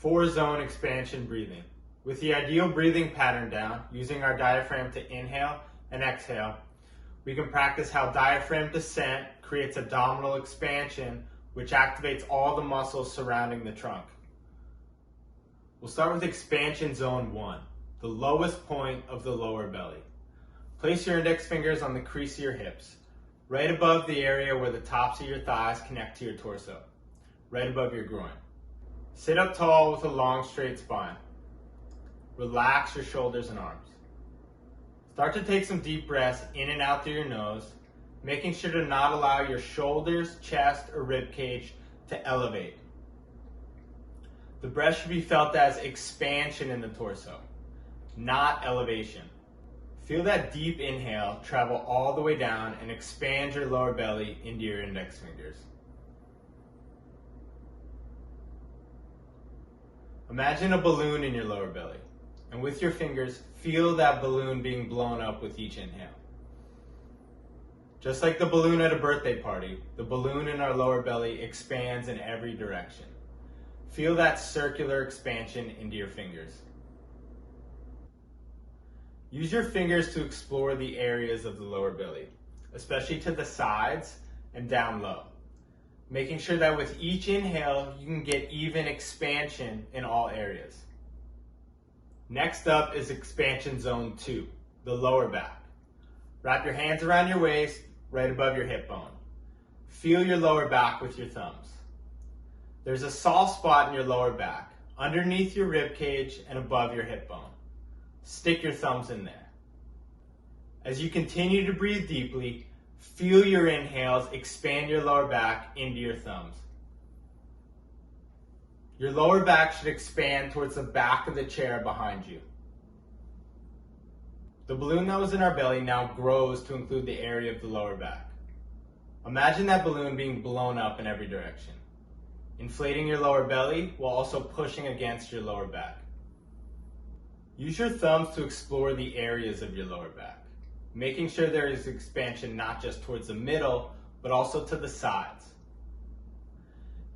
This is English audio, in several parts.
4-zone expansion breathing. With the ideal breathing pattern down, using our diaphragm to inhale and exhale, we can practice how diaphragm descent creates abdominal expansion, which activates all the muscles surrounding the trunk. We'll start with expansion zone 1, the lowest point of the lower belly. Place your index fingers on the crease of your hips, right above the area where the tops of your thighs connect to your torso, right above your groin. Sit up tall with a long, straight spine. Relax your shoulders and arms. Start to take some deep breaths in and out through your nose, making sure to not allow your shoulders, chest, or rib cage to elevate. The breath should be felt as expansion in the torso, not elevation. Feel that deep inhale travel all the way down and expand your lower belly into your index fingers. Imagine a balloon in your lower belly, and with your fingers, feel that balloon being blown up with each inhale. Just like the balloon at a birthday party, the balloon in our lower belly expands in every direction. Feel that circular expansion into your fingers. Use your fingers to explore the areas of the lower belly, especially to the sides and down low, making sure that with each inhale, you can get even expansion in all areas. Next up is expansion zone 2, the lower back. Wrap your hands around your waist, right above your hip bone. Feel your lower back with your thumbs. There's a soft spot in your lower back, underneath your rib cage and above your hip bone. Stick your thumbs in there. As you continue to breathe deeply, feel your inhales expand your lower back into your thumbs. Your lower back should expand towards the back of the chair behind you. The balloon that was in our belly now grows to include the area of the lower back. Imagine that balloon being blown up in every direction, inflating your lower belly while also pushing against your lower back. Use your thumbs to explore the areas of your lower back, making sure there is expansion not just towards the middle, but also to the sides.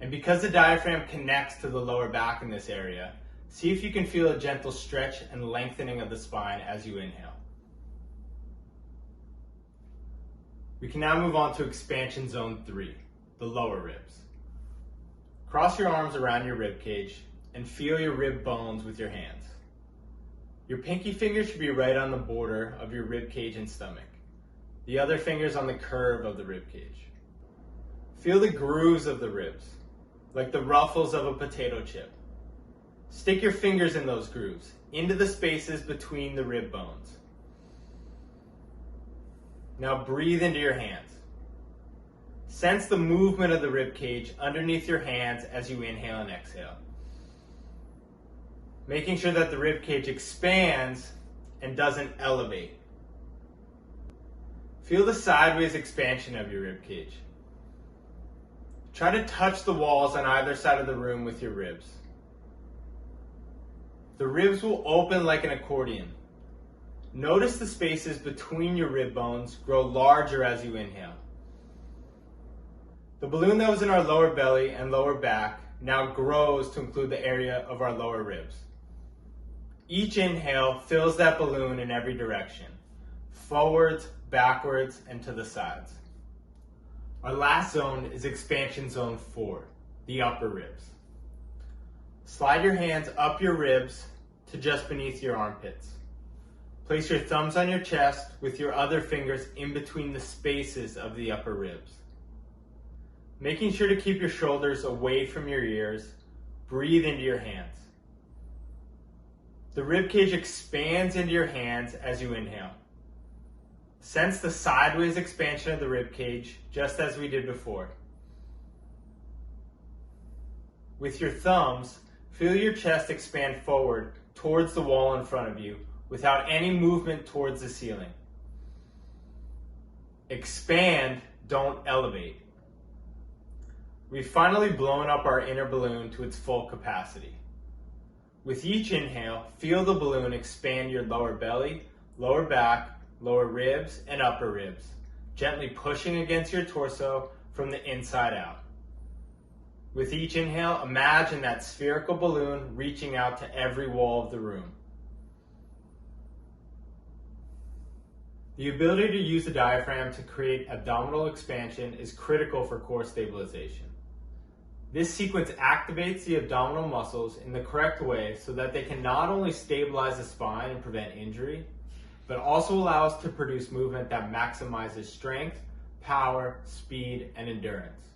And because the diaphragm connects to the lower back in this area, see if you can feel a gentle stretch and lengthening of the spine as you inhale. We can now move on to expansion zone 3, the lower ribs. Cross your arms around your rib cage and feel your rib bones with your hands. Your pinky finger should be right on the border of your rib cage and stomach. The other finger's on the curve of the rib cage. Feel the grooves of the ribs, like the ruffles of a potato chip. Stick your fingers in those grooves, into the spaces between the rib bones. Now breathe into your hands. Sense the movement of the rib cage underneath your hands as you inhale and exhale, making sure that the rib cage expands and doesn't elevate. Feel the sideways expansion of your rib cage. Try to touch the walls on either side of the room with your ribs. The ribs will open like an accordion. Notice the spaces between your rib bones grow larger as you inhale. The balloon that was in our lower belly and lower back now grows to include the area of our lower ribs. Each inhale fills that balloon in every direction, forwards, backwards, and to the sides. Our last zone is expansion zone 4, the upper ribs. Slide your hands up your ribs to just beneath your armpits. Place your thumbs on your chest with your other fingers in between the spaces of the upper ribs. Making sure to keep your shoulders away from your ears, breathe into your hands. The rib cage expands into your hands as you inhale. Sense the sideways expansion of the rib cage, just as we did before. With your thumbs, feel your chest expand forward towards the wall in front of you without any movement towards the ceiling. Expand, don't elevate. We've finally blown up our inner balloon to its full capacity. With each inhale, feel the balloon expand your lower belly, lower back, lower ribs, and upper ribs, gently pushing against your torso from the inside out. With each inhale, imagine that spherical balloon reaching out to every wall of the room. The ability to use the diaphragm to create abdominal expansion is critical for core stabilization. This sequence activates the abdominal muscles in the correct way so that they can not only stabilize the spine and prevent injury, but also allow us to produce movement that maximizes strength, power, speed, and endurance.